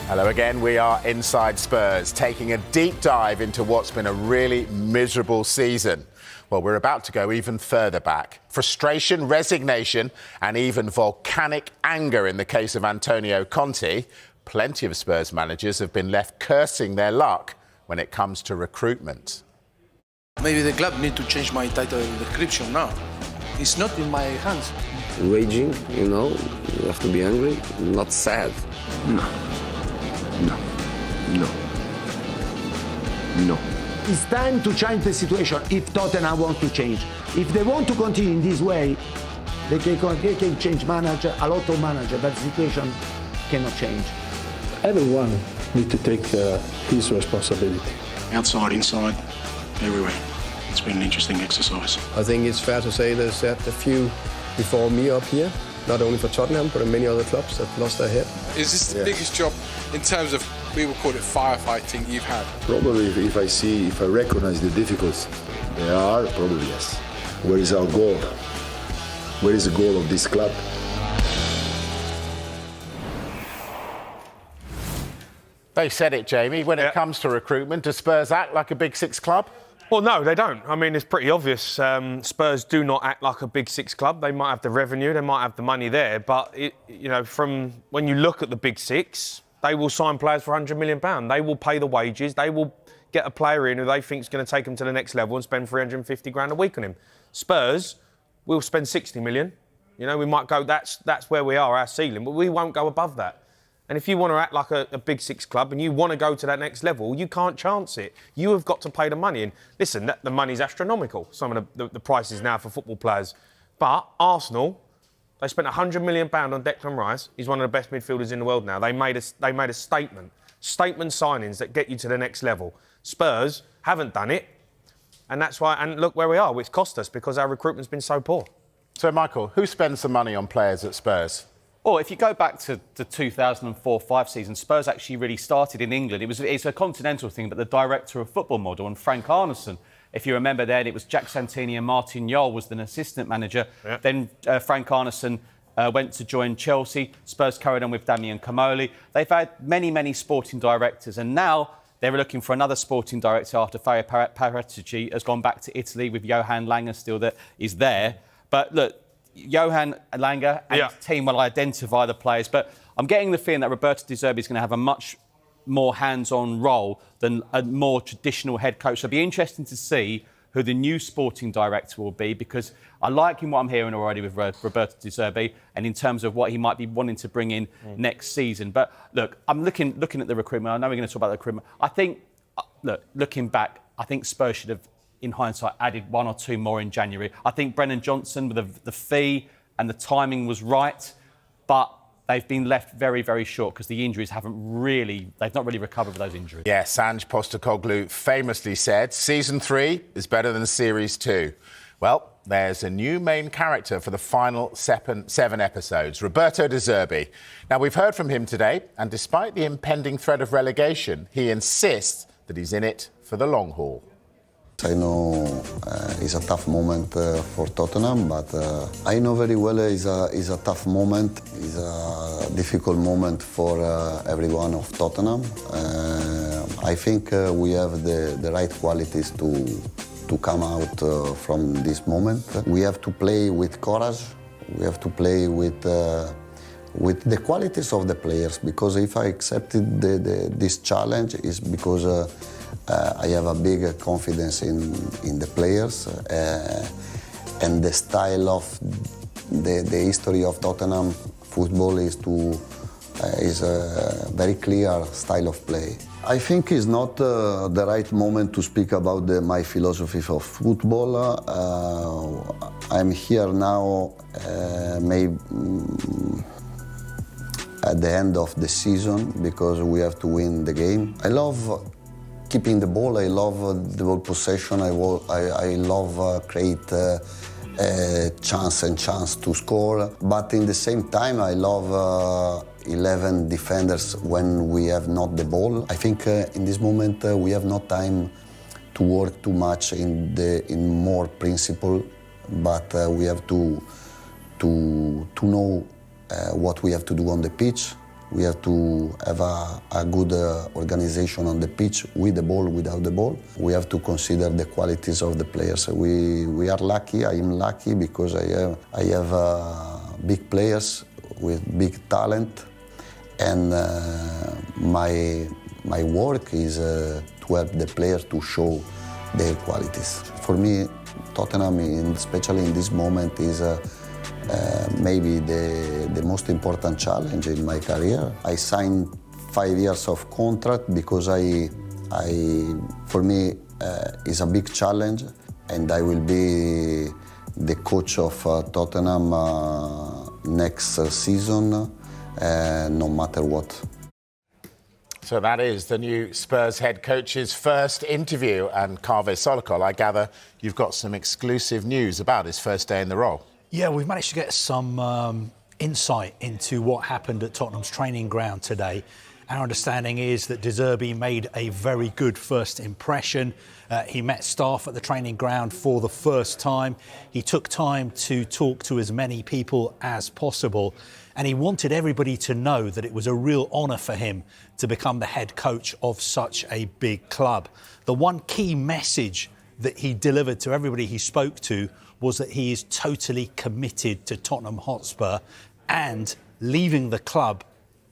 Hello again, we are Inside Spurs, taking a deep dive into what's been a really miserable season. Well, we're about to go even further back. Frustration, resignation, and even volcanic anger in the case of Antonio Conte. Plenty of Spurs managers have been left cursing their luck when it comes to recruitment. Maybe the club need to change my title description now. It's not in my hands. Raging, you have to be angry, not sad. No. It's time to change the situation if Tottenham wants to change. If they want to continue in this way, they can change manager, a lot of manager, but the situation cannot change. Everyone needs to take his responsibility. Outside, inside, everywhere. It's been an interesting exercise. I think it's fair to say there's a few before me up here, not only for Tottenham, but in many other clubs that lost their head. Is this the biggest job in terms of, we would call it firefighting, you've had? Probably if I recognize the difficulties there are, probably yes. Where is our goal? Where is the goal of this club? They said it, Jamie. When it comes to recruitment, does Spurs act like a Big Six club? Well, no, they don't. I mean, it's pretty obvious. Spurs do not act like a Big Six club. They might have the revenue, they might have the money there, but, from when you look at the Big Six, they will sign players for £100 million. They will pay the wages. They will get a player in who they think is going to take them to the next level and spend 350 grand a week on him. Spurs will spend 60 million. We might go, that's where we are, our ceiling, but we won't go above that. And if you want to act like a Big Six club and you want to go to that next level, you can't chance it. You have got to pay the money. And listen, the money's astronomical, some of the prices now for football players. But Arsenal, they spent £100 million on Declan Rice. He's one of the best midfielders in the world now. They made a statement signings that get you to the next level. Spurs haven't done it. And that's why, and look where we are. It's cost us because our recruitment's been so poor. So, Michael, who spends the money on players at Spurs? Well, if you go back to the 2004-05 season, Spurs actually really started in England. It's a continental thing, but the director of football model, and Frank Arneson, if you remember then, it was Jack Santini and Martin Jol was the assistant manager. Yeah. Then Frank Arneson went to join Chelsea. Spurs carried on with Damian Comoli. They've had many, many sporting directors, and now they're looking for another sporting director after Fabio Paratici has gone back to Italy with Johan Langer still that is there. But look, Johan Langer and his team will identify the players, but I'm getting the feeling that Roberto De Zerbi is going to have a much more hands-on role than a more traditional head coach. So it'll be interesting to see who the new sporting director will be, because I like what I'm hearing already with Roberto De Zerbi and in terms of what he might be wanting to bring in next season. But look, I'm looking at the recruitment. I know we're going to talk about the recruitment. I think, looking back, I think Spurs should have, in hindsight, added one or two more in January. I think Brennan Johnson, with the fee and the timing was right, but they've been left very, very short because the injuries they've not really recovered with those injuries. Yes, Ange Postecoglou famously said, Season 3 is better than Series 2. Well, there's a new main character for the final seven episodes, Roberto De Zerbi. Now, we've heard from him today, and despite the impending threat of relegation, he insists that he's in it for the long haul. I know it's a tough moment for Tottenham, but I know very well it's a tough moment. It's a difficult moment for everyone of Tottenham. I think we have the right qualities to come out from this moment. We have to play with courage. We have to play with the qualities of the players, because if I accepted this challenge is because I have a big confidence in the players and the style of the history of Tottenham football is a very clear style of play. I think it's not the right moment to speak about my philosophy of football. I'm here now, maybe at the end of the season, because we have to win the game. I love keeping the ball, I love the ball possession, I love create chance to score, but in the same time I love 11 defenders when we have not the ball. I think in this moment we have no time to work too much in more principle, but we have to know what we have to do on the pitch, We have to have a good organization on the pitch, with the ball, without the ball. We have to consider the qualities of the players. We are lucky, I am lucky, because I have big players with big talent, and my work is to help the players to show their qualities. For me, Tottenham, especially in this moment, is maybe the most important challenge in my career. I signed 5 years of contract because for me, it's a big challenge, and I will be the coach of Tottenham next season, no matter what. So that is the new Spurs head coach's first interview. And Kaveh Solokol, I gather you've got some exclusive news about his first day in the role. Yeah, we've managed to get some insight into what happened at Tottenham's training ground today. Our understanding is that De Zerbi made a very good first impression. He met staff at the training ground for the first time. He took time to talk to as many people as possible. And he wanted everybody to know that it was a real honour for him to become the head coach of such a big club. The one key message that he delivered to everybody he spoke to was that he is totally committed to Tottenham Hotspur, and leaving the club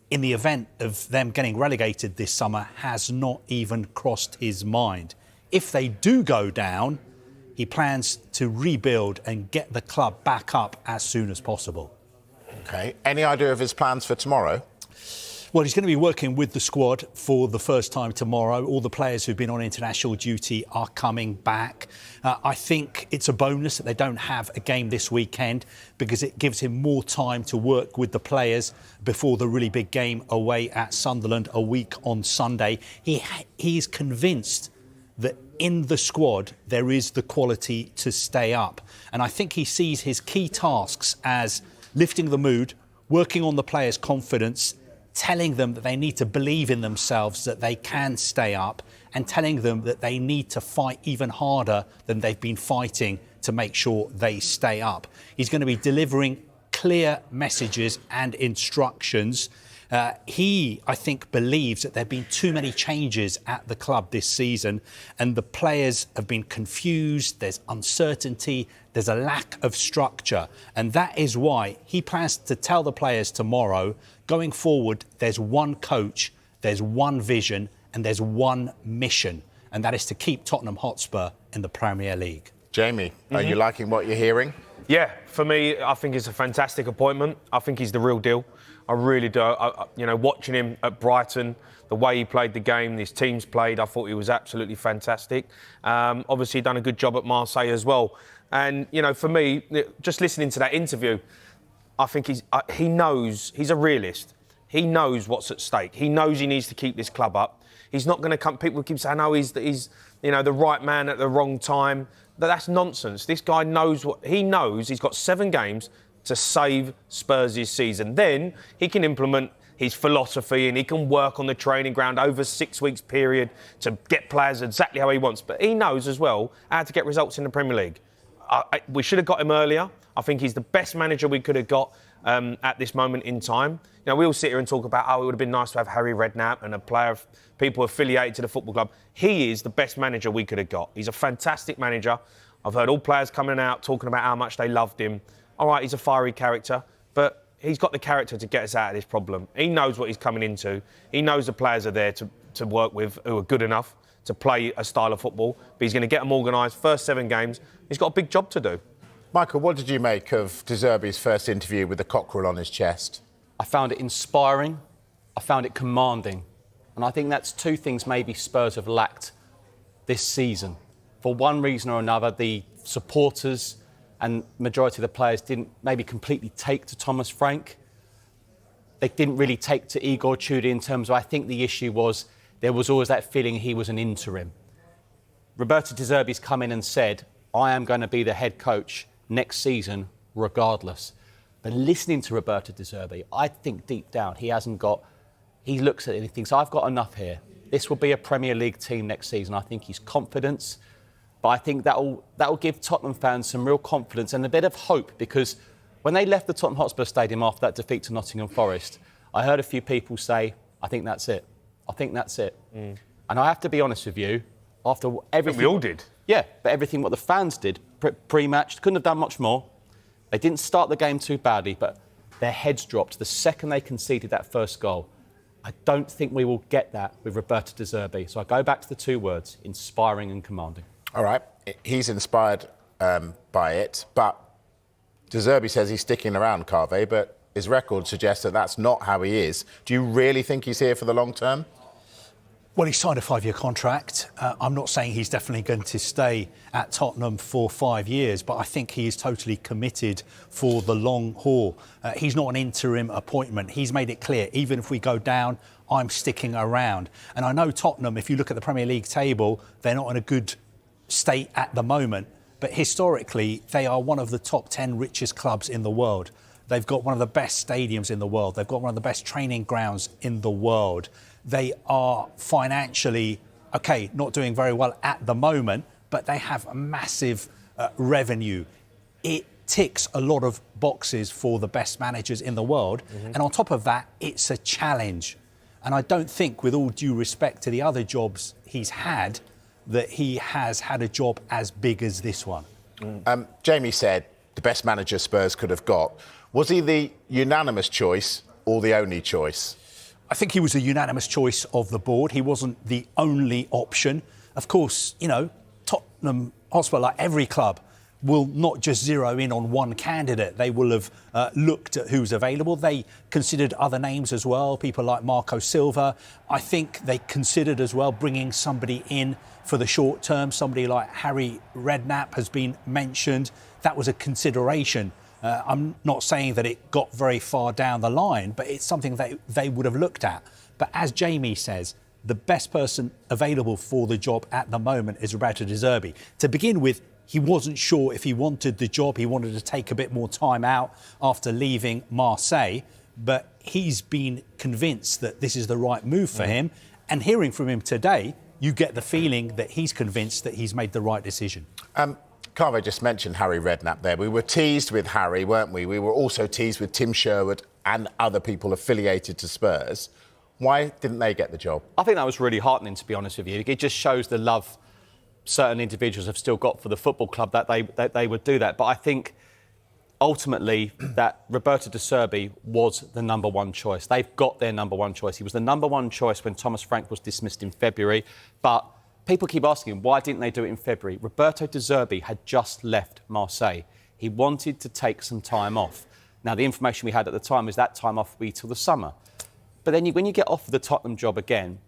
in the event of them getting relegated this summer has not even crossed his mind. If they do go down, he plans to rebuild and get the club back up as soon as possible. OK. Any idea of his plans for tomorrow? Well, he's going to be working with the squad for the first time tomorrow. All the players who've been on international duty are coming back. I think it's a bonus that they don't have a game this weekend, because it gives him more time to work with the players before the really big game away at Sunderland a week on Sunday. He's convinced that in the squad there is the quality to stay up. And I think he sees his key tasks as lifting the mood, working on the players' confidence, telling them that they need to believe in themselves, that they can stay up, and telling them that they need to fight even harder than they've been fighting to make sure they stay up. He's going to be delivering clear messages and instructions. He, I think, believes that there have been too many changes at the club this season, and the players have been confused, there's uncertainty, there's a lack of structure. And that is why he plans to tell the players tomorrow, going forward, there's one coach, there's one vision, and there's one mission, and that is to keep Tottenham Hotspur in the Premier League. Jamie, are you liking what you're hearing? Yeah, for me, I think it's a fantastic appointment. I think he's the real deal. I really do. Watching him at Brighton, the way he played the game, his teams played, I thought he was absolutely fantastic. Obviously, done a good job at Marseille as well. And, for me, just listening to that interview, I think he knows, he's a realist. He knows what's at stake. He knows he needs to keep this club up. He's not going to come... People keep saying, oh, he's the right man at the wrong time. But that's nonsense. This guy knows what... He knows he's got 7 games to save Spurs' season. Then he can implement his philosophy and he can work on the training ground over a 6 weeks period to get players exactly how he wants. But he knows as well how to get results in the Premier League. We should have got him earlier. I think he's the best manager we could have got at this moment in time. We all sit here and talk about, it would have been nice to have Harry Redknapp and a player of people affiliated to the football club. He is the best manager we could have got. He's a fantastic manager. I've heard all players coming out talking about how much they loved him. All right, he's a fiery character, but he's got the character to get us out of this problem. He knows what he's coming into. He knows the players are there to work with who are good enough to play a style of football, but he's going to get them organised. First 7 games, he's got a big job to do. Michael, what did you make of De Zerbi's first interview with the cockerel on his chest? I found it inspiring. I found it commanding. And I think that's 2 things maybe Spurs have lacked this season. For one reason or another, the supporters and majority of the players didn't maybe completely take to Thomas Frank. They didn't really take to Igor Tudor in terms of, I think the issue was, there was always that feeling he was an interim. Roberto De Zerbi's come in and said, I am going to be the head coach next season regardless. But listening to Roberto De Zerbi, I think deep down he looks at it and he thinks, I've got enough here. This will be a Premier League team next season. I think he's confidence. But I think that'll give Tottenham fans some real confidence and a bit of hope, because when they left the Tottenham Hotspur Stadium after that defeat to Nottingham Forest, I heard a few people say, I think that's it. I think that's it. And I have to be honest with you, after everything... We all did. Yeah, but everything what the fans did pre-match, couldn't have done much more. They didn't start the game too badly, but their heads dropped the second they conceded that first goal. I don't think we will get that with Roberto De Zerbi. So I go back to the two words, inspiring and commanding. All right, he's inspired by it, but De Zerbi says he's sticking around, Carve, but his record suggests that that's not how he is. Do you really think he's here for the long term? Well, he signed a 5-year contract. I'm not saying he's definitely going to stay at Tottenham for 5 years, but I think he is totally committed for the long haul. He's not an interim appointment. He's made it clear, even if we go down, I'm sticking around. And I know Tottenham, if you look at the Premier League table, they're not in a good state at the moment. But historically, they are one of the top 10 richest clubs in the world. They've got one of the best stadiums in the world. They've got one of the best training grounds in the world. They are financially, OK, not doing very well at the moment, but they have a massive revenue. It ticks a lot of boxes for the best managers in the world. And on top of that, it's a challenge. And I don't think, with all due respect to the other jobs he's had, that he has had a job as big as this one. Jamie said the best manager Spurs could have got. Was he the unanimous choice or the only choice? I think he was a unanimous choice of the board. He wasn't the only option. Of course, you know, Tottenham Hotspur, like every club, will not just zero in on one candidate. They will have looked at who's available. They considered other names as well, people like Marco Silva. I think they considered as well bringing somebody in for the short term. Somebody like Harry Redknapp has been mentioned. That was a consideration. I'm not saying that it got very far down the line, but it's something that they would have looked at. But as Jamie says, the best person available for the job at the moment is Roberto De Zerbi. To begin with, he wasn't sure if he wanted the job. He wanted to take a bit more time out after leaving Marseille. But he's been convinced that this is the right move for him. And hearing from him today, you get the feeling that he's convinced that he's made the right decision. Carve just mentioned Harry Redknapp there. We were teased with Harry, weren't we? We were also teased with Tim Sherwood and other people affiliated to Spurs. Why didn't they get the job? I think that was really heartening, to be honest with you. It just shows the love certain individuals have still got for the football club that they would do that. But I think ultimately that Roberto De Zerbi was the number one choice. They've got their number one choice. He was the number one choice when Thomas Frank was dismissed in February. But people keep asking, why didn't they do it in February? Roberto De Zerbi had just left Marseille. He wanted to take some time off. Now, the information we had at the time is that time off will be till the summer. But then when you get offered the Tottenham job again,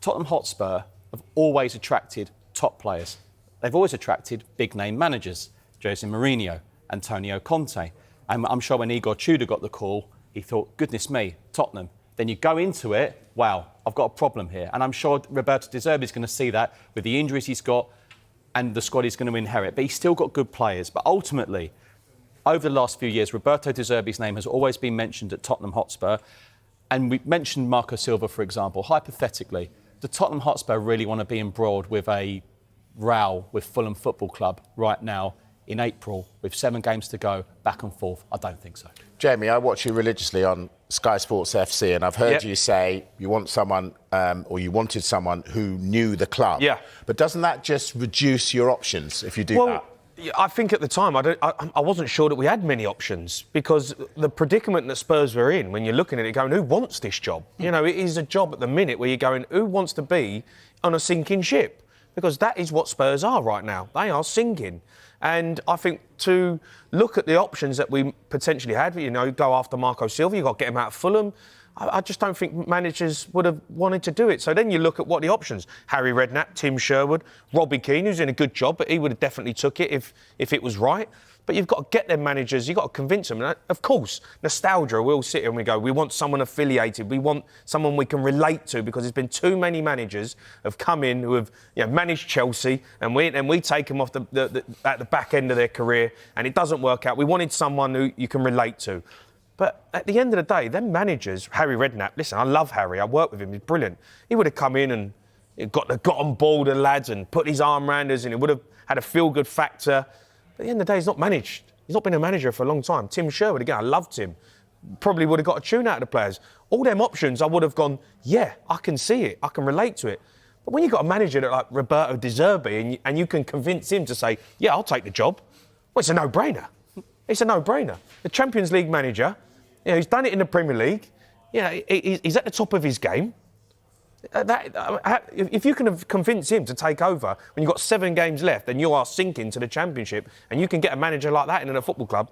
Tottenham Hotspur have always attracted top players. They've always attracted big-name managers, Jose Mourinho, Antonio Conte. And I'm sure when Igor Tudor got the call, he thought, goodness me, Tottenham. Then you go into it, wow, I've got a problem here. And I'm sure Roberto De Zerbi is going to see that with the injuries he's got and the squad he's going to inherit. But he's still got good players. But ultimately, over the last few years, Roberto De Zerbi's name has always been mentioned at Tottenham Hotspur. And we mentioned Marco Silva, for example. Hypothetically, do Tottenham Hotspur really want to be embroiled with a row with Fulham Football Club right now in April with 7 games to go, back and forth? I don't think so. Jamie, I watch you religiously on Sky Sports FC, and I've heard you say you want someone, or you wanted someone who knew the club. Yeah. But doesn't that just reduce your options if you do that? I think at the time I wasn't sure that we had many options, because the predicament that Spurs were in, when you're looking at it going, who wants this job? You know, it is a job at the minute where you're going, who wants to be on a sinking ship? Because that is what Spurs are right now. They are sinking. And I think to look at the options that we potentially had, you know, go after Marco Silva, you've got to get him out of Fulham. I just don't think managers would have wanted to do it. So then you look at what the options. Harry Redknapp, Tim Sherwood, Robbie Keane, who's in a good job, but he would have definitely took it if it was right. But you've got to get them managers, you've got to convince them. And of course, nostalgia, we'll sit here and we go, we want someone affiliated, we want someone we can relate to, because there's been too many managers have come in who have, you know, managed Chelsea, and we take them off at the back end of their career, and it doesn't work out. We wanted someone who you can relate to. But at the end of the day, them managers, Harry Redknapp, listen, I love Harry, I work with him, he's brilliant. He would have come in and got on board the lads and put his arm around us, and it would have had a feel-good factor. But at the end of the day, he's not managed. He's not been a manager for a long time. Tim Sherwood, again, I loved him. probably would have got a tune out of the players. All them options, I would have gone, yeah, I can see it, I can relate to it. But when you've got a manager like Roberto De Zerbi and you can convince him to say, yeah, I'll take the job, well, it's a no-brainer. It's a no-brainer. The Champions League manager, he's done it in the Premier League. He's at the top of his game. If you can convince him to take over when you've got 7 games left and you are sinking to the Championship and you can get a manager like that in a football club,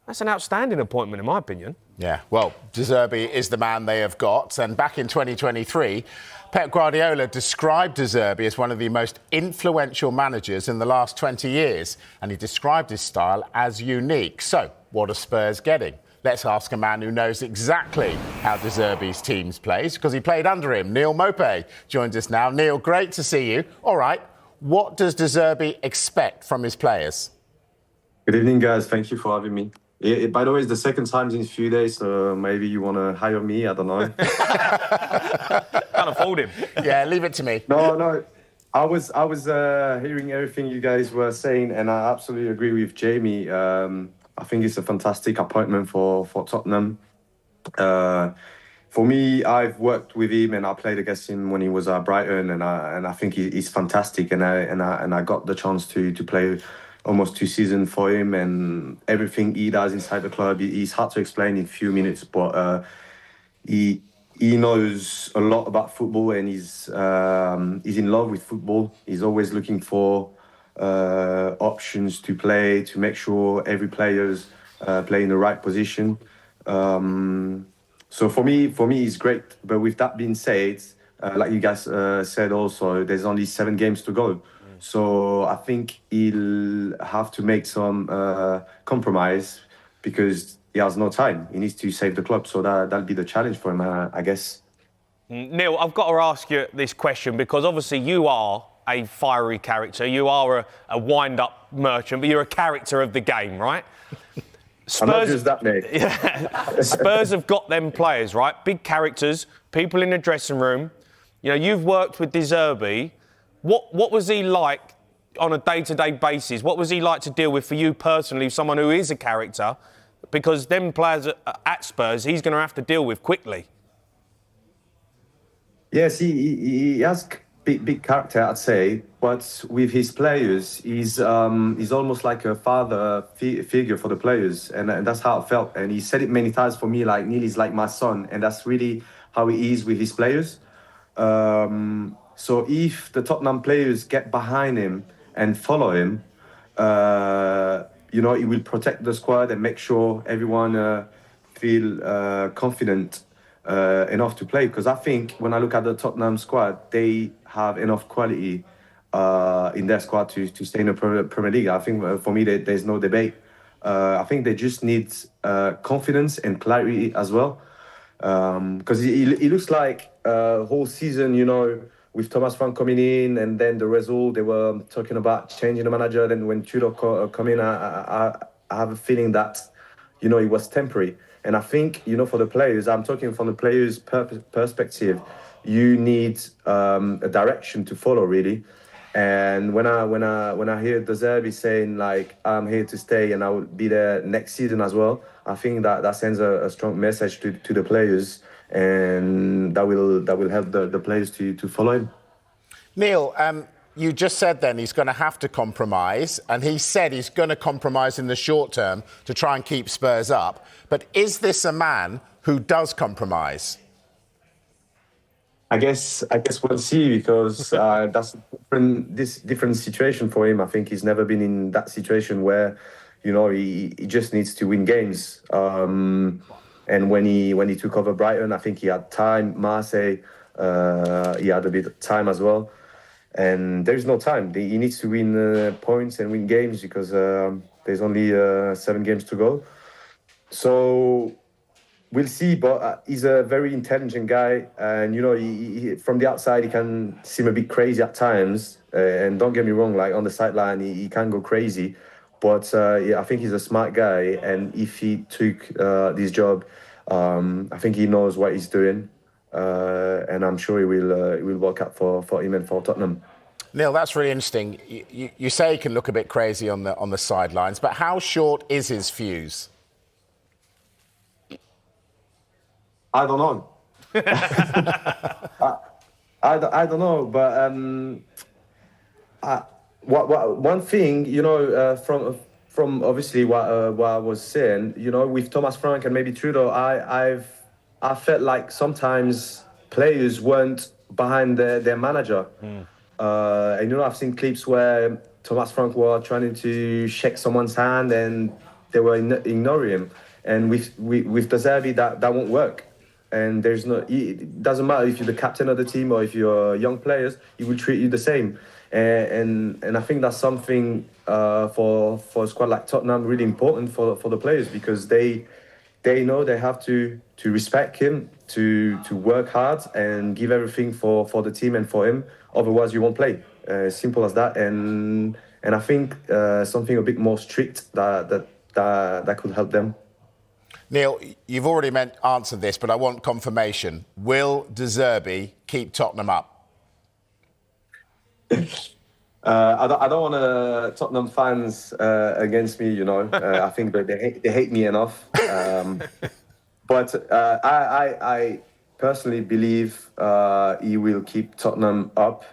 that's an outstanding appointment, in my opinion. Yeah, well, De Zerbi is the man they have got. And back in 2023, Pep Guardiola described De Zerbi as one of the most influential managers in the last 20 years. And he described his style as unique. So, what are Spurs getting? Let's ask a man who knows exactly how De Zerbi's teams plays, because he played under him. Neal Maupay joins us now. Neal, great to see you. All right, what does De Zerbi expect from his players? Good evening, guys. Thank you for having me. By the way, it's the second time in a few days, so maybe you want to hire me, I don't know. Can't afford him. Yeah, leave it to me. No. I was hearing everything you guys were saying, and I absolutely agree with Jamie. I think it's a fantastic appointment for Tottenham. For me, I've worked with him and I played against him when he was at Brighton, and I think he's fantastic. And I got the chance to play almost 2 seasons for him, and everything he does inside the club, he's hard to explain in a few minutes, but he knows a lot about football, and he's in love with football. He's always looking for options to play, to make sure every player's play in the right position. So for me, it's great. But with that being said, like you guys said also, there's only 7 games to go. So I think he'll have to make some compromise because he has no time. He needs to save the club. So that'll be the challenge for him, I guess. Neal, I've got to ask you this question because obviously you are a fiery character. You are a wind-up merchant, but you're a character of the game, right? Spurs, I'm not just that, mate. Yeah. Spurs have got them players, right? Big characters, people in the dressing room. You've worked with De Zerbi. What was he like on a day-to-day basis? What was he like to deal with for you personally, someone who is a character? Because them players at Spurs, he's going to have to deal with quickly. Yes, he has big character, I'd say. But with his players, he's almost like a father figure for the players, and that's how I felt. And he said it many times for me, like Neal is like my son, and that's really how he is with his players. So if the Tottenham players get behind him and follow him, he will protect the squad and make sure everyone feel confident enough to play. Because I think when I look at the Tottenham squad, they have enough quality in their squad to stay in the Premier League. I think for me, there's no debate. I think they just need confidence and clarity as well. Because it looks like whole season, with Thomas Frank coming in and then the result, they were talking about changing the manager. Then when Tudor come in, I have a feeling that, it was temporary. And I think, for the players, I'm talking from the players' perspective, you need a direction to follow, really. And when I hear De Zerbi saying, like, I'm here to stay and I will be there next season as well, I think that sends a strong message to the players, and that will help the players to follow him. Neal, you just said then he's going to have to compromise, and he said he's going to compromise in the short term to try and keep Spurs up. But is this a man who does compromise? I guess we'll see, because that's different situation for him. I think he's never been in that situation where, he just needs to win games. And when he took over Brighton, I think he had time. Marseille, he had a bit of time as well. And there is no time. He needs to win points and win games because there's only 7 games to go. So we'll see. But he's a very intelligent guy, and he from the outside he can seem a bit crazy at times. And don't get me wrong, like on the sideline he can go crazy. But I think he's a smart guy, and if he took this job, I think he knows what he's doing, and I'm sure he will work out for him and for Tottenham. Neal, that's really interesting. You say he can look a bit crazy on the sidelines, but how short is his fuse? I don't know. I don't know, but one thing, you know, from obviously what I was saying, you know, with Thomas Frank and maybe Trudeau, I felt like sometimes players weren't behind their manager. And you know, I've seen clips where Thomas Frank were trying to shake someone's hand and they were ignoring him. And with De Zerbi, that won't work. And it doesn't matter if you're the captain of the team or if you're young players, he will treat you the same. And I think that's something for a squad like Tottenham really important for the players, because they know they have to respect him, to work hard and give everything for the team and for him. Otherwise, you won't play. Simple as that. And I think something a bit more strict that could help them. Neal, you've already answered this, but I want confirmation. Will De Zerbi keep Tottenham up? I don't want Tottenham fans against me, you know. I think that they hate me enough. But I personally believe he will keep Tottenham up.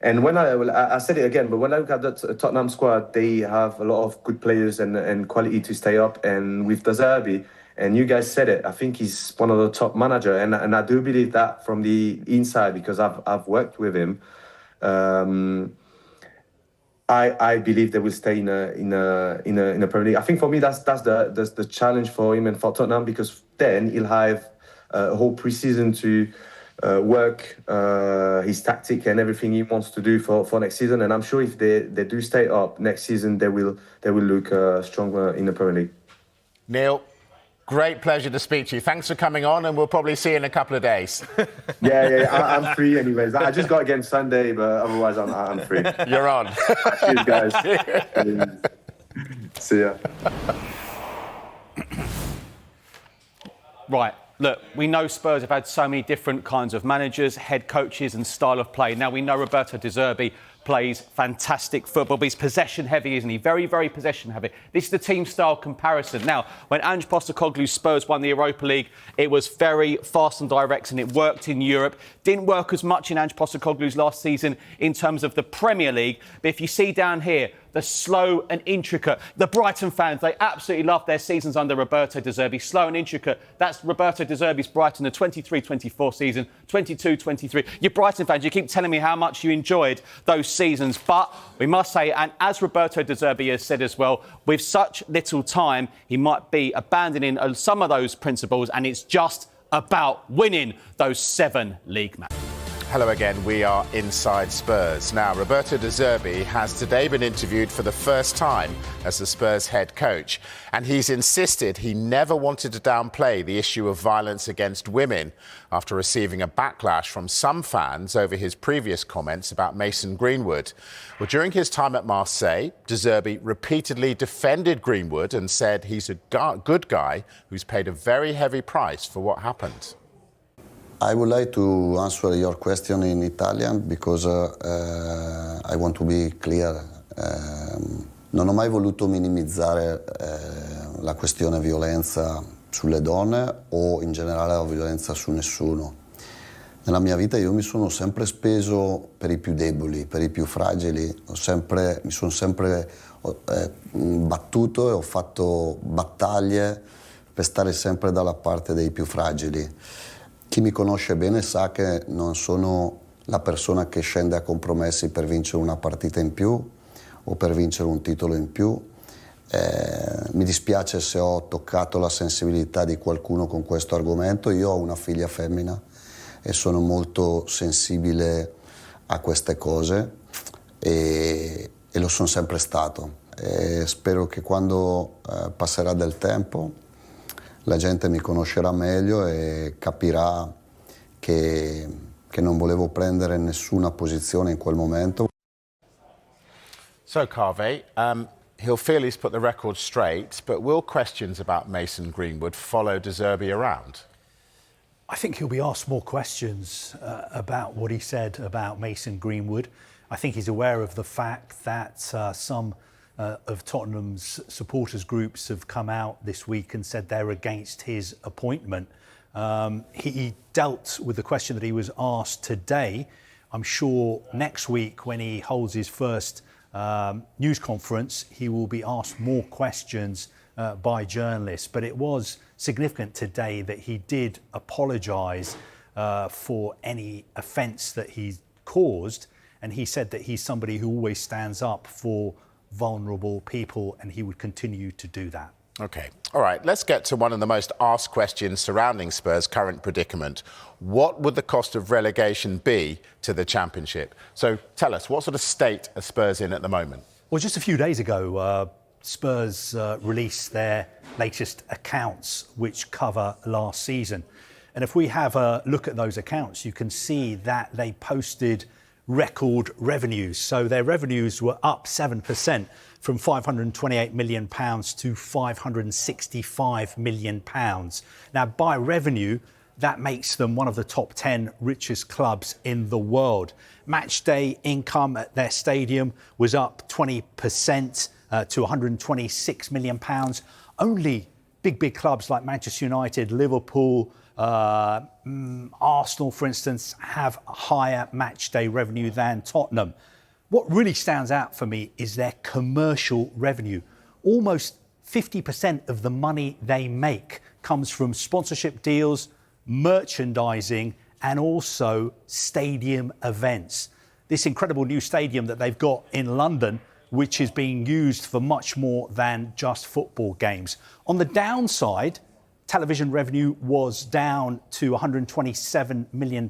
And when I said it again, but when I look at the Tottenham squad, they have a lot of good players and quality to stay up. And with De Zerbi, and you guys said it, I think he's one of the top managers, and I do believe that from the inside, because I've worked with him. I believe they will stay in a Premier League. I think for me that's the challenge for him and for Tottenham, because then he'll have a whole pre-season to work his tactic and everything he wants to do for next season. And I'm sure if they do stay up next season, they will look stronger in the Premier League. Neal, great pleasure to speak to you. Thanks for coming on, and we'll probably see you in a couple of days. Yeah, I'm free anyways. I just got again Sunday, but otherwise I'm free. You're on. Cheers, guys. See ya. Right. Look, we know Spurs have had so many different kinds of managers, head coaches and style of play. Now, we know Roberto De Zerbi plays fantastic football, but he's possession heavy, isn't he? Very, very possession heavy. This is the team style comparison. Now, when Ange Postecoglou's Spurs won the Europa League, it was very fast and direct, and it worked in Europe. Didn't work as much in Ange Postecoglou's last season in terms of the Premier League. But if you see down here, the slow and intricate. The Brighton fans, they absolutely love their seasons under Roberto De Zerbi. Slow and intricate. That's Roberto De Zerbi's Brighton, the 23-24 season, 22-23. You Brighton fans, you keep telling me how much you enjoyed those seasons. But we must say, and as Roberto De Zerbi has said as well, with such little time, he might be abandoning some of those principles, and it's just about winning those 7 league matches. Hello again, we are Inside Spurs. Now, Roberto De Zerbi has today been interviewed for the first time as the Spurs head coach, and he's insisted he never wanted to downplay the issue of violence against women after receiving a backlash from some fans over his previous comments about Mason Greenwood. Well, during his time at Marseille, De Zerbi repeatedly defended Greenwood and said he's a good guy who's paid a very heavy price for what happened. I would like to answer your question in Italian because I want to be clear. Non ho mai voluto minimizzare la questione violenza sulle donne o in generale la violenza su nessuno. Nella mia vita io mi sono sempre speso per i più deboli, per i più fragili. Mi sono sempre battuto e ho fatto battaglie per stare sempre dalla parte dei più fragili. Chi mi conosce bene sa che non sono la persona che scende a compromessi per vincere una partita in più o per vincere un titolo in più. Mi dispiace se ho toccato la sensibilità di qualcuno con questo argomento. Io ho una figlia femmina e sono molto sensibile a queste cose e lo sono sempre stato. E spero che quando passerà del tempo la gente mi conoscerà meglio e capirà che non volevo prendere nessuna posizione in quel momento. So, Carve, he'll feel he's put the record straight, but will questions about Mason Greenwood follow De Zerbi around? I think he'll be asked more questions about what he said about Mason Greenwood. I think he's aware of the fact that some of Tottenham's supporters groups have come out this week and said they're against his appointment. He dealt with the question that he was asked today. I'm sure next week when he holds his first news conference, he will be asked more questions by journalists. But it was significant today that he did apologise for any offence that he caused. And he said that he's somebody who always stands up for vulnerable people, and he would continue to do that. OK. All right, let's get to one of the most asked questions surrounding Spurs' current predicament. What would the cost of relegation be to the Championship? So tell us, what sort of state are Spurs in at the moment? Well, just a few days ago, Spurs released their latest accounts, which cover last season. And if we have a look at those accounts, you can see that they posted record revenues. So their revenues were up 7% from £528 million to £565 million. Now, by revenue, that makes them one of the top 10 richest clubs in the world. Match day income at their stadium was up 20% to £126 million. Only big clubs like Manchester United, Liverpool, Arsenal, for instance, have higher match day revenue than Tottenham. What really stands out for me is their commercial revenue. Almost 50% of the money they make comes from sponsorship deals, merchandising, and also stadium events. This incredible new stadium that they've got in London, which is being used for much more than just football games. On the downside, television revenue was down to £127 million,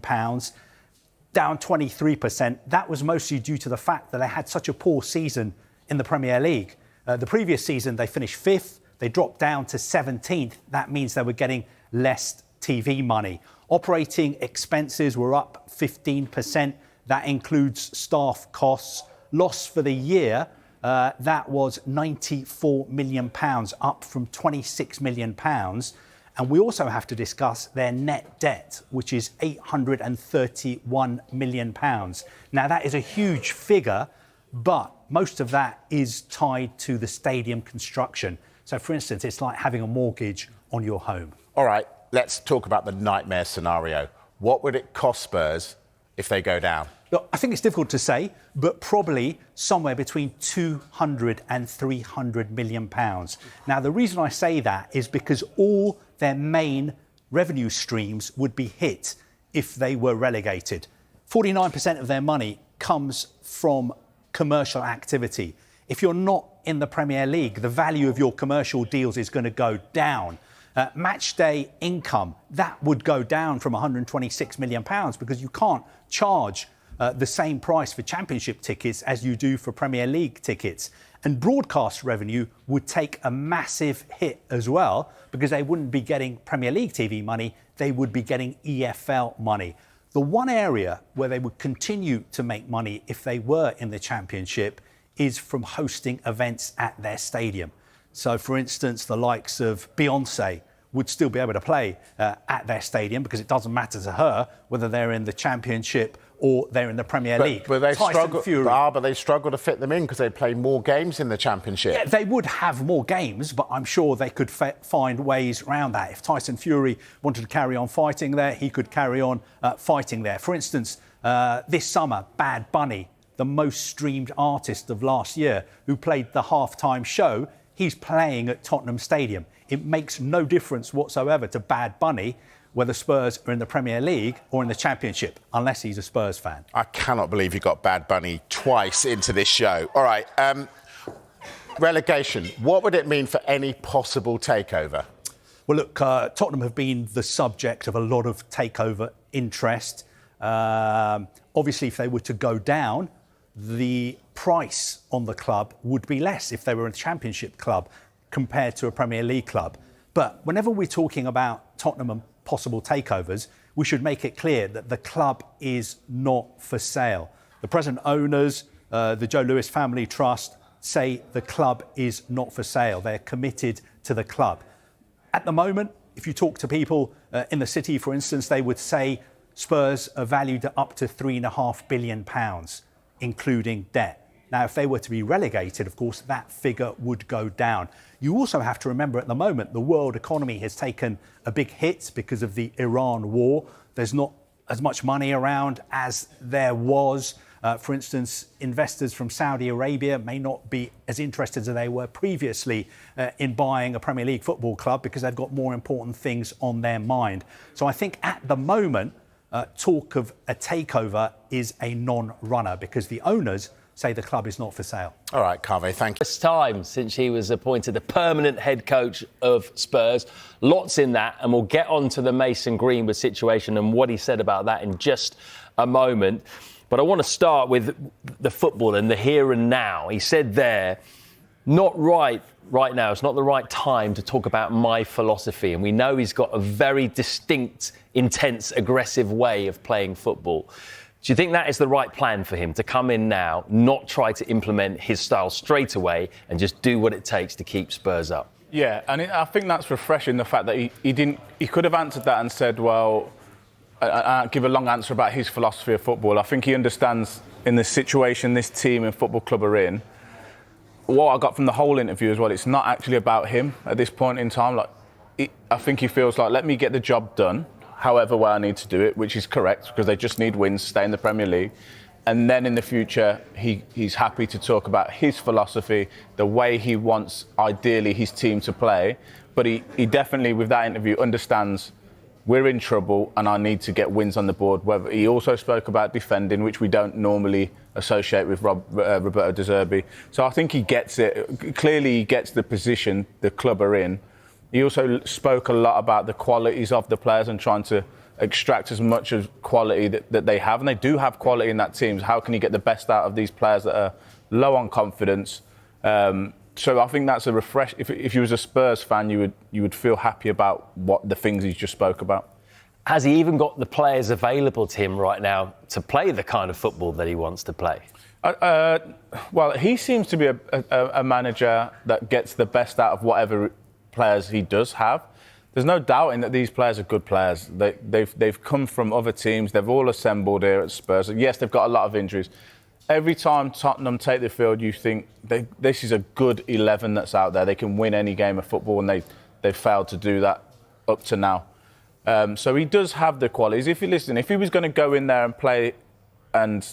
down 23%. That was mostly due to the fact that they had such a poor season in the Premier League. The previous season, they finished 5th. They dropped down to 17th. That means they were getting less TV money. Operating expenses were up 15%. That includes staff costs. Loss for the year, that was £94 million, up from £26 million. And we also have to discuss their net debt, which is £831 million. Now, that is a huge figure, but most of that is tied to the stadium construction. So, for instance, it's like having a mortgage on your home. All right, let's talk about the nightmare scenario. What would it cost Spurs if they go down? Look, I think it's difficult to say, but probably somewhere between 200 and 300 million pounds. Now, the reason I say that is because all their main revenue streams would be hit if they were relegated. 49% of their money comes from commercial activity. If you're not in the Premier League, the value of your commercial deals is going to go down. Match day income, that would go down from £126 million because you can't charge the same price for Championship tickets as you do for Premier League tickets. And broadcast revenue would take a massive hit as well because they wouldn't be getting Premier League TV money, they would be getting EFL money. The one area where they would continue to make money if they were in the Championship is from hosting events at their stadium. So, for instance, the likes of Beyoncé would still be able to play at their stadium because it doesn't matter to her whether they're in the Championship or they're in the Premier League. But they struggle to fit them in because they play more games in the Championship. Yeah, they would have more games, but I'm sure they could find ways around that. If Tyson Fury wanted to carry on fighting there, he could carry on fighting there. For instance, this summer, Bad Bunny, the most streamed artist of last year, who played the halftime show, he's playing at Tottenham Stadium. It makes no difference whatsoever to Bad Bunny whether Spurs are in the Premier League or in the Championship, unless he's a Spurs fan. I cannot believe you got Bad Bunny twice into this show. All right, relegation. What would it mean for any possible takeover? Well, look, Tottenham have been the subject of a lot of takeover interest. Obviously, if they were to go down, the price on the club would be less if they were a Championship club compared to a Premier League club. But whenever we're talking about Tottenham and possible takeovers, we should make it clear that the club is not for sale. The present owners, the Joe Lewis Family Trust, say the club is not for sale. They're committed to the club. At the moment, if you talk to people in the city, for instance, they would say Spurs are valued at up to £3.5 billion, including debt. Now, if they were to be relegated, of course, that figure would go down. You also have to remember at the moment, the world economy has taken a big hit because of the Iran war. There's not as much money around as there was. For instance, investors from Saudi Arabia may not be as interested as they were previously in buying a Premier League football club because they've got more important things on their mind. So I think at the moment, talk of a takeover is a non-runner because the owners say the club is not for sale. All right, Carve, thank you. First time since he was appointed the permanent head coach of Spurs. Lots in that, and we'll get on to the Mason Greenwood situation and what he said about that in just a moment. But I want to start with the football and the here and now. He said there, not right now, it's not the right time to talk about my philosophy. And we know he's got a very distinct, intense, aggressive way of playing football. Do you think that is the right plan for him, to come in now, not try to implement his style straight away and just do what it takes to keep Spurs up? Yeah, and I think that's refreshing, the fact that he could have answered that and said, well, give a long answer about his philosophy of football. I think he understands in the situation this team and football club are in. What I got from the whole interview as well, it's not actually about him at this point in time. I think he feels like, let me get the job done, however way I need to do it, which is correct because they just need wins to stay in the Premier League. And then in the future, he's happy to talk about his philosophy, the way he wants, ideally, his team to play. But he definitely, with that interview, understands we're in trouble and I need to get wins on the board. He also spoke about defending, which we don't normally associate with Roberto De Zerbi. So I think he gets it. Clearly, he gets the position the club are in. He also spoke a lot about the qualities of the players and trying to extract as much of quality that they have. And they do have quality in that team. How can he get the best out of these players that are low on confidence? So I think that's a refresh. If you was a Spurs fan, you would feel happy about what the things he's just spoke about. Has he even got the players available to him right now to play the kind of football that he wants to play? Well, he seems to be a manager that gets the best out of whatever players he does have. There's no doubting that these players are good players. They've come from other teams. They've all assembled here at Spurs. Yes, they've got a lot of injuries. Every time Tottenham take the field, you think this is a good 11 that's out there. They can win any game of football, and they've failed to do that up to now. So he does have the qualities. If he was going to go in there and play and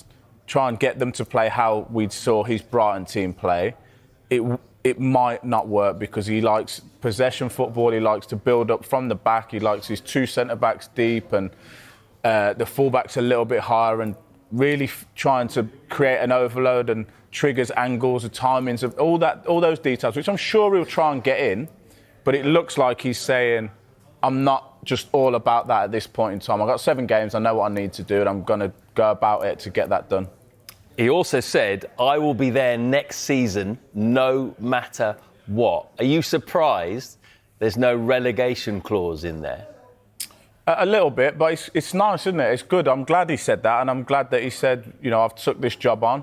try and get them to play how we saw his Brighton team play, it might not work because he likes possession football. He likes to build up from the back. He likes his two centre-backs deep and the full-backs a little bit higher and really trying to create an overload and triggers, angles, the timings of all those details, which I'm sure he'll try and get in. But it looks like he's saying, I'm not just all about that at this point in time. I've got 7 games, I know what I need to do, and I'm going to go about it to get that done. He also said, I will be there next season, no matter what. Are you surprised there's no relegation clause in there? A little bit, but it's nice, isn't it? It's good. I'm glad he said that, and I'm glad that he said, I've took this job on.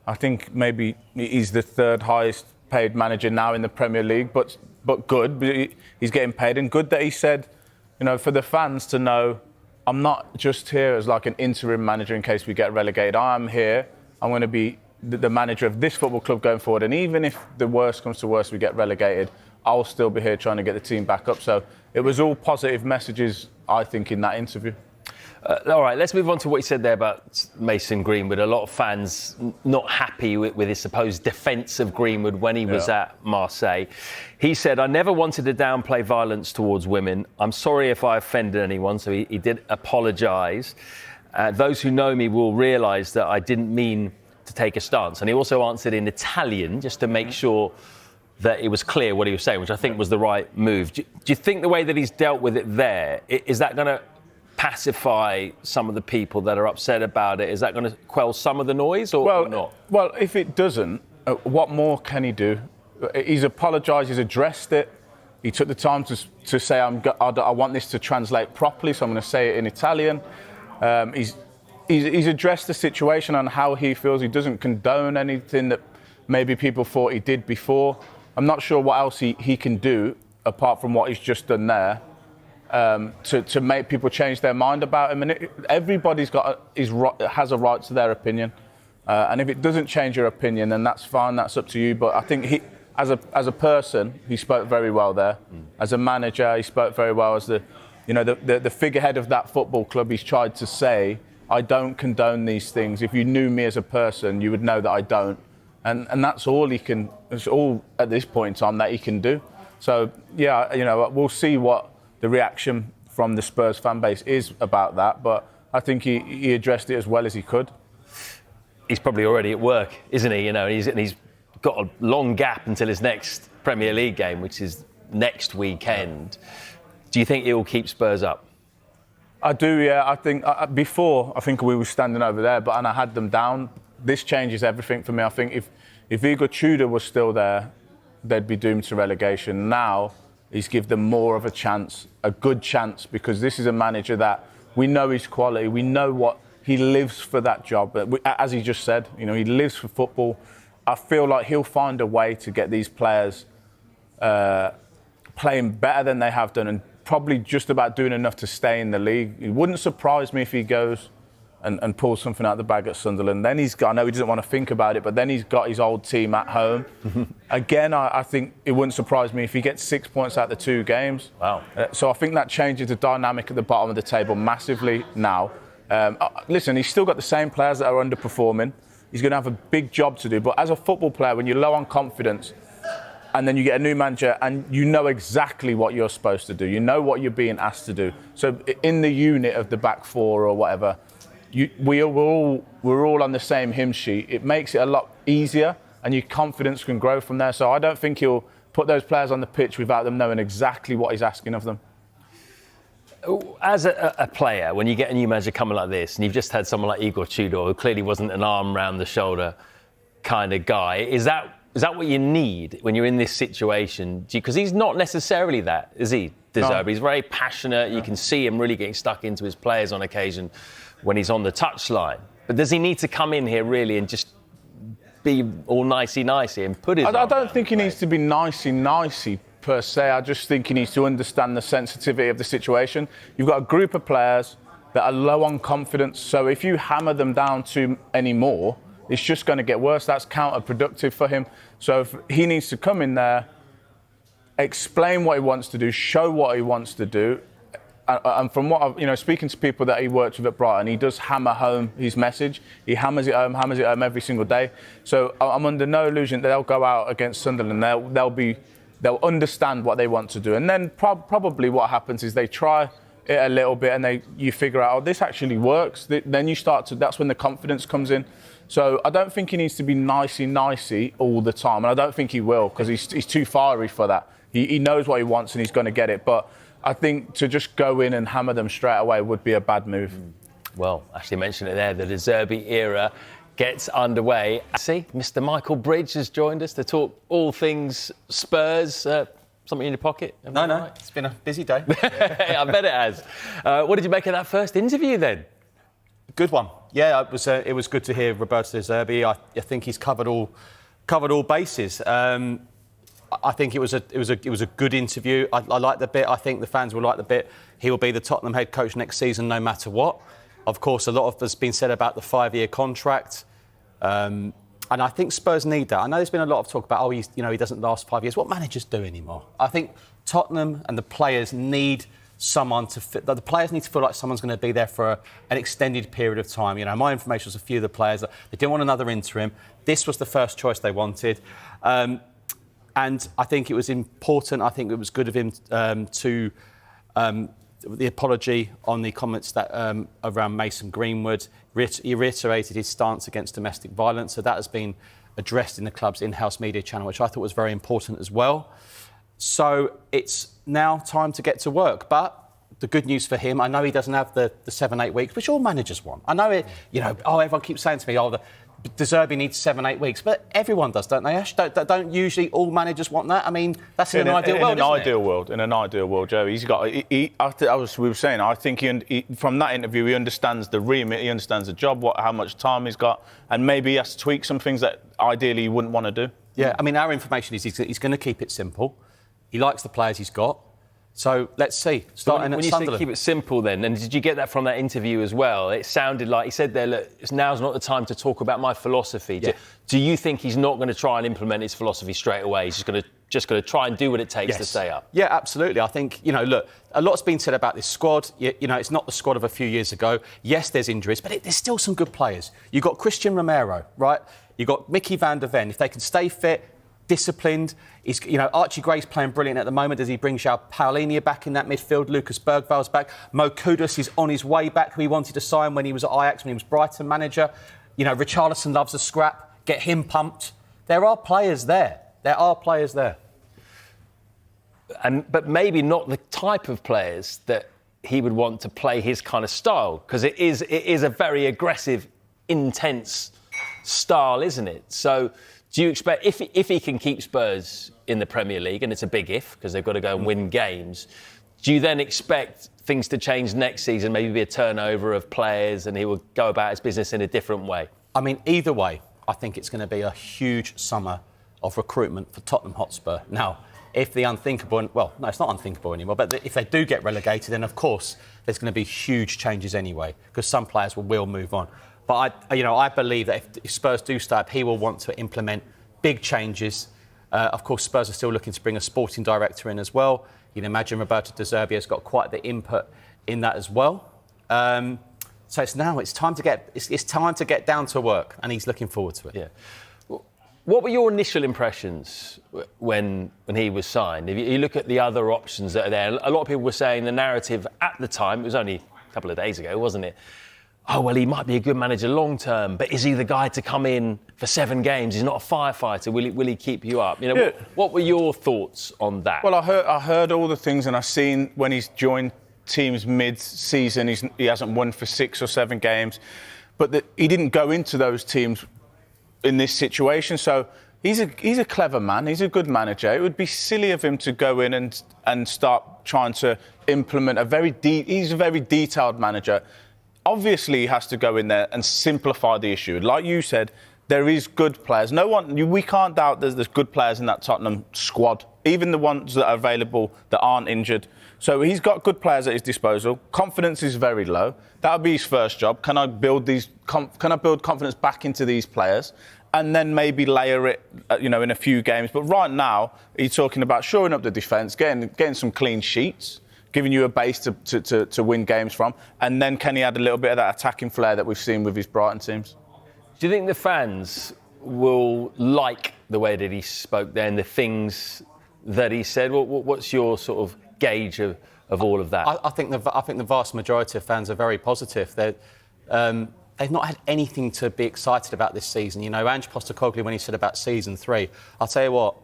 I think maybe he's the 3rd highest paid manager now in the Premier League, but good. He's getting paid, and good that he said, for the fans to know, I'm not just here as like an interim manager in case we get relegated. I am here. I'm going to be the manager of this football club going forward, and even if the worst comes to worst, we get relegated, I'll still be here trying to get the team back up. So it was all positive messages, I think, in that interview. All right, let's move on to what he said there about Mason Greenwood. A lot of fans not happy with his supposed defence of Greenwood when he was at Marseille. He said, I never wanted to downplay violence towards women. I'm sorry if I offended anyone, so he did apologise. Those who know me will realise that I didn't mean to take a stance. And he also answered in Italian, just to make sure that it was clear what he was saying, which I think was the right move. Do you think the way that he's dealt with it there, is that going to pacify some of the people that are upset about it? Is that going to quell some of the noise or not? Well, if it doesn't, what more can he do? He's apologised, he's addressed it. He took the time to say, I want this to translate properly, so I'm going to say it in Italian. He's addressed the situation on how he feels. He doesn't condone anything that maybe people thought he did before. I'm not sure what else he can do apart from what he's just done there to make people change their mind about him. And everybody's has a right to their opinion. And if it doesn't change your opinion, then that's fine. That's up to you. But I think he, as a person, he spoke very well there. As a manager, he spoke very well. As the figurehead of that football club, he's tried to say, I don't condone these things. If you knew me as a person, you would know that I don't. And that's all he can. It's all at this point in time that he can do. So yeah, we'll see what the reaction from the Spurs fan base is about that. But I think he addressed it as well as he could. He's probably already at work, isn't he? He's got a long gap until his next Premier League game, which is next weekend. Do you think it will keep Spurs up? I do, yeah. I think before, I think we were standing over there, and I had them down. This changes everything for me. I think if Igor Tudor was still there, they'd be doomed to relegation. Now, he's given them more of a chance, a good chance, because this is a manager that we know his quality. We know what he lives for that job. As he just said, he lives for football. I feel like he'll find a way to get these players playing better than they have done, and probably just about doing enough to stay in the league. It wouldn't surprise me if he goes and pulls something out of the bag at Sunderland. Then I know he doesn't want to think about it, but then he's got his old team at home. Again, I think it wouldn't surprise me if he gets 6 points out of the 2 games. Wow. So I think that changes the dynamic at the bottom of the table massively now. Listen, he's still got the same players that are underperforming. He's going to have a big job to do. But as a football player, when you're low on confidence, and then you get a new manager and you know exactly what you're supposed to do, you know what you're being asked to do. So in the unit of the back four or whatever, we're all on the same hymn sheet. It makes it a lot easier, and your confidence can grow from there. So I don't think he'll put those players on the pitch without them knowing exactly what he's asking of them. As a player, when you get a new manager coming like this, and you've just had someone like Igor Tudor, who clearly wasn't an arm round the shoulder kind of guy, is that what you need when you're in this situation? Because he's not necessarily that, is he, De Zerbi? No. He's very passionate. You can see him really getting stuck into his players on occasion when he's on the touchline. But does he need to come in here really and just be all nicey and put his... I don't think he needs to be nicey per se. I just think he needs to understand the sensitivity of the situation. You've got a group of players that are low on confidence, so if you hammer them down too anymore, it's just going to get worse. That's counterproductive for him. So if he needs to come in there, explain what he wants to do, show what he wants to do. And from what I've, speaking to people that he works with at Brighton, he does hammer home his message. He hammers it home every single day. So I'm under no illusion that they'll go out against Sunderland. They'll understand what they want to do. And then probably what happens is they try it a little bit and you figure out, this actually works. Then you that's when the confidence comes in. So I don't think he needs to be nicey all the time. And I don't think he will, because he's too fiery for that. He knows what he wants and he's going to get it. But I think to just go in and hammer them straight away would be a bad move. Well, Ashley mentioned it there, the De Zerbi era gets underway. See, Mr. Michael Bridge has joined us to talk all things Spurs. Something in your pocket? No, right? It's been a busy day. I bet it has. What did you make of that first interview then? Good one. Yeah, it was good to hear Roberto De Zerbi. I think he's covered all bases. I think it was a good interview. I like the bit. I think the fans will like the bit. He will be the Tottenham head coach next season, no matter what. Of course, a lot of has been said about the 5-year contract, and I think Spurs need that. I know there's been a lot of talk about he doesn't last 5 years. What managers do anymore? I think Tottenham and the players need someone to fit. The players need to feel like someone's going to be there for an extended period of time. My information was a few of the players that they didn't want another interim. This was the first choice they wanted. And I think it was important. I think it was good of him to the apology on the comments that around Mason Greenwood. He reiterated his stance against domestic violence. So that has been addressed in the club's in-house media channel, which I thought was very important as well. So it's now time to get to work. But the good news for him, I know he doesn't have the 7-8 weeks, which all managers want. I know it. Everyone keeps saying to me, De Zerbi needs 7-8 weeks, but everyone does, don't they, Ash? Don't usually all managers want that? I mean, that's in an ideal world, In an ideal world, Joe, he's got. We were saying, I think he from that interview, he understands the remit, he understands the job, how much time he's got, and maybe he has to tweak some things that ideally he wouldn't want to do. Yeah, I mean, our information is he's going to keep it simple. He likes the players he's got. So let's see. Starting when at you Sunderland. say keep it simple then, and did you get that from that interview as well? It sounded like he said there, look, now's not the time to talk about my philosophy. Yeah. Do you think he's not going to try and implement his philosophy straight away? He's just going to try and do what it takes to stay up? Yeah, absolutely. I think, look, a lot's been said about this squad. It's not the squad of a few years ago. Yes, there's injuries, but there's still some good players. You've got Christian Romero, right? You've got Mickey van der Ven. If they can stay fit, disciplined. Archie Gray's playing brilliant at the moment as he brings João Paulinho back in that midfield. Lucas Bergval's back. Mo Kudus is on his way back, who he wanted to sign when he was at Ajax, when he was Brighton manager. Richarlison loves a scrap. Get him pumped. There are players there. But maybe not the type of players that he would want to play his kind of style, because it is a very aggressive, intense style, isn't it? So do you expect, if he can keep Spurs in the Premier League, and it's a big if, because they've got to go and win games, do you then expect things to change next season, maybe be a turnover of players and he will go about his business in a different way? I mean, either way, I think it's going to be a huge summer of recruitment for Tottenham Hotspur. Now, if the unthinkable, well, no, it's not unthinkable anymore, but if they do get relegated, then of course there's going to be huge changes anyway, because some players will move on. But I believe that if Spurs do stay up, he will want to implement big changes. Of course, Spurs are still looking to bring a sporting director in as well. You can imagine Roberto De Zerbi has got quite the input in that as well. So it's time to get down to work, and he's looking forward to it. Yeah. What were your initial impressions when he was signed? If you look at the other options that are there, a lot of people were saying the narrative at the time, it was only a couple of days ago, wasn't it? Oh, well, he might be a good manager long term, but is he the guy to come in for 7 games? He's not a firefighter. Will he keep you up? What were your thoughts on that? Well, I heard all the things, and I've seen when he's joined teams mid-season, he hasn't won for 6 or 7 games, but he didn't go into those teams in this situation. So he's a clever man. He's a good manager. It would be silly of him to go in and start trying to implement he's a very detailed manager. Obviously, he has to go in there and simplify the issue. Like you said, there is good players. We can't doubt there's good players in that Tottenham squad, even the ones that are available that aren't injured. So he's got good players at his disposal. Confidence is very low. That'll be his first job. Can I build confidence back into these players, and then maybe layer it, in a few games? But right now, he's talking about shoring up the defence, getting some clean sheets, giving you a base to win games from, and then can he add a little bit of that attacking flair that we've seen with his Brighton teams? Do you think the fans will like the way that he spoke then, the things that he said? What's your sort of gauge of all of that? I think the vast majority of fans are very positive. They've not had anything to be excited about this season. Ange Postecoglou, when he said about season 3, I'll tell you what,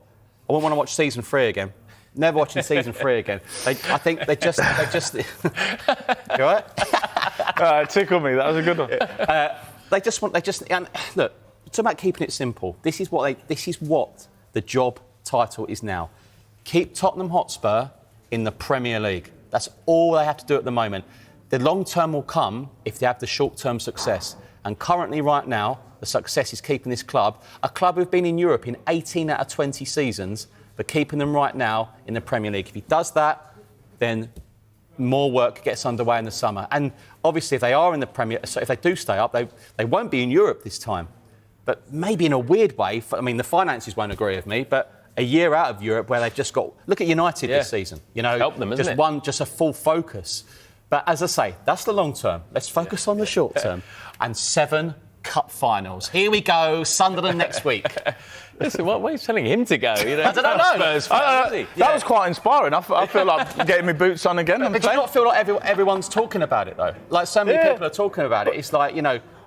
I wouldn't want to watch season 3 again. Never watching season 3 again. I think they just. You all right? Tickle me. That was a good one. And look, it's about keeping it simple. This is what the job title is now. Keep Tottenham Hotspur in the Premier League. That's all they have to do at the moment. The long term will come if they have the short term success. And currently, right now, the success is keeping this club, a club who've been in Europe in 18 out of 20 seasons, but keeping them right now in the Premier League. If he does that, then more work gets underway in the summer. And obviously, if they are in the Premier, so if they do stay up, they won't be in Europe this time. But maybe in a weird way, the finances won't agree with me, but a year out of Europe where they've just got... Look at United this season. Help them, isn't it? Just a full focus. But as I say, that's the long term. Let's focus on the short term. And 7 cup finals. Here we go, Sunderland next week. Listen, why are you telling him to go? I don't know. That was quite inspiring. I feel like getting my boots on again. But do you not feel like everyone's talking about it, though? Like, so many people are talking about it. It's like,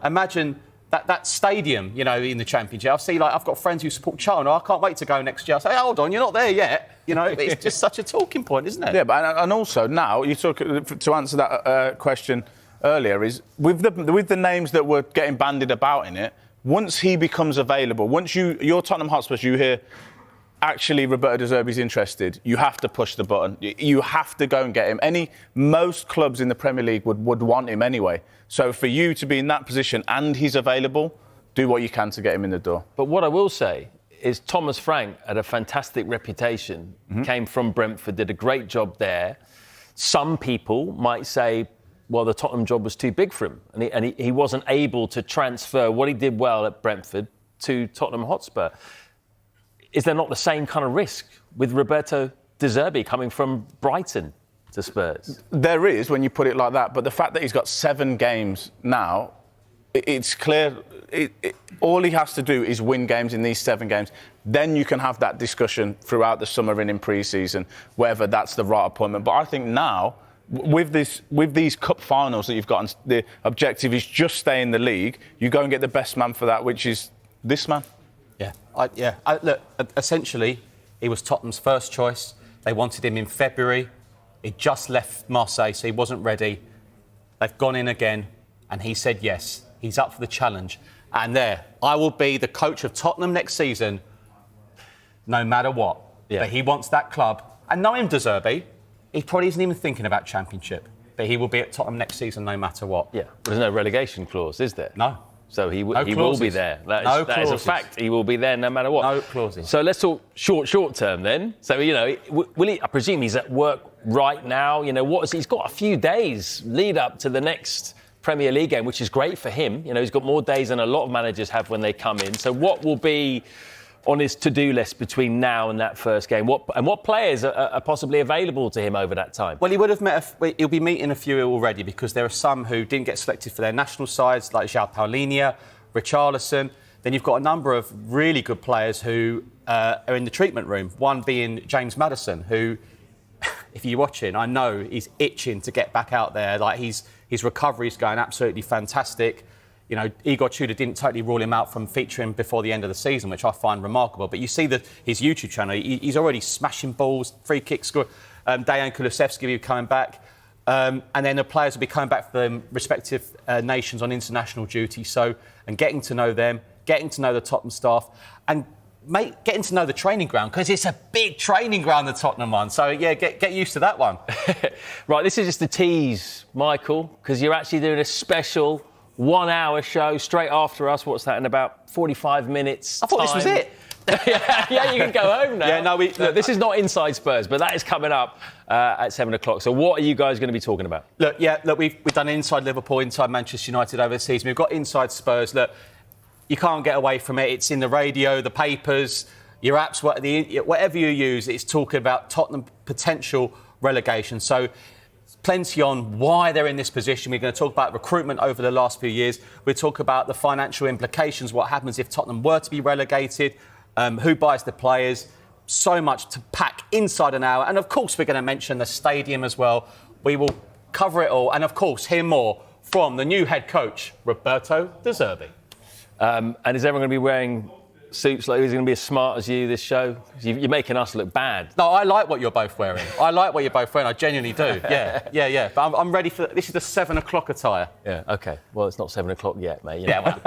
imagine that stadium, in the Championship. I've got friends who support Charlton. I can't wait to go next year. I say, hold on, you're not there yet. It's just such a talking point, isn't it? Yeah, and also now, you talk to answer that question earlier, is with the names that were getting bandied about in it, once he becomes available, once you're Tottenham Hotspur, you hear, actually, Roberto De Zerbi's interested, you have to push the button. You have to go and get him. Most clubs in the Premier League would want him anyway. So for you to be in that position and he's available, do what you can to get him in the door. But what I will say is Thomas Frank had a fantastic reputation, came from Brentford, did a great job there. Some people might say, well, the Tottenham job was too big for him, and he wasn't able to transfer what he did well at Brentford to Tottenham Hotspur. Is there not the same kind of risk with Roberto De Zerbi coming from Brighton to Spurs? There is, when you put it like that, but the fact that he's got 7 games now, it's clear. All he has to do is win games in these 7 games. Then you can have that discussion throughout the summer and in pre-season, whether that's the right appointment. But I think now, with these cup finals that you've got, and the objective is just stay in the league, you go and get the best man for that, which is this man. Look, essentially, he was Tottenham's first choice. They wanted him in February. He just left Marseille, so he wasn't ready. They've gone in again, and he said yes. He's up for the challenge. And I will be the coach of Tottenham next season, no matter what. Yeah. But he wants that club. And knowing De Zerbi, he probably isn't even thinking about Championship. But he will be at Tottenham next season, no matter what. Yeah. There's no relegation clause, is there? No. So he will be there. That is a fact. He will be there no matter what. No clauses. So let's talk short term then. So, will he? I presume he's at work right now. He's got a few days lead up to the next Premier League game, which is great for him. He's got more days than a lot of managers have when they come in. So what will be on his to-do list between now and that first game? What players are possibly available to him over that time? Well, he would have he'll be meeting a few already, because there are some who didn't get selected for their national sides, like João Paulinho, Richarlison. Then you've got a number of really good players who are in the treatment room. One being James Maddison, who, if you're watching, I know he's itching to get back out there. Like his recovery is going absolutely fantastic. Igor Tudor didn't totally rule him out from featuring before the end of the season, which I find remarkable. But you see his YouTube channel, he's already smashing balls, free kicks, score. Dejan Kulusevski will be coming back. And then the players will be coming back for their respective nations on international duty. And getting to know them, getting to know the Tottenham staff, and getting to know the training ground, because it's a big training ground, the Tottenham one. So, yeah, get used to that one. Right, this is just a tease, Michael, because you're actually doing a special 1-hour show straight after us. What's that, in about 45 minutes? I thought this was it. yeah, you can go home now. Yeah, no, look, this is not Inside Spurs, but that is coming up at 7 o'clock. So what are you guys going to be talking about? Look, we've done Inside Liverpool, Inside Manchester United over the season. We've got Inside Spurs. Look, you can't get away from it. It's in the radio, the papers, your apps, whatever you use, it's talking about Tottenham potential relegation. So plenty on why they're in this position. We're going to talk about recruitment over the last few years. We'll talk about the financial implications, what happens if Tottenham were to be relegated, who buys the players. So much to pack inside an hour. And, of course, we're going to mention the stadium as well. We will cover it all. And, of course, hear more from the new head coach, Roberto De Zerbi. And is everyone going to be wearing suits? Like, is it going to be as smart as you, this show? You're making us look bad. No, I like what you're both wearing. I genuinely do. Yeah. But I'm ready for... This is the 7 o'clock attire. Yeah, OK. Well, it's not 7 o'clock yet, mate. Yeah, well,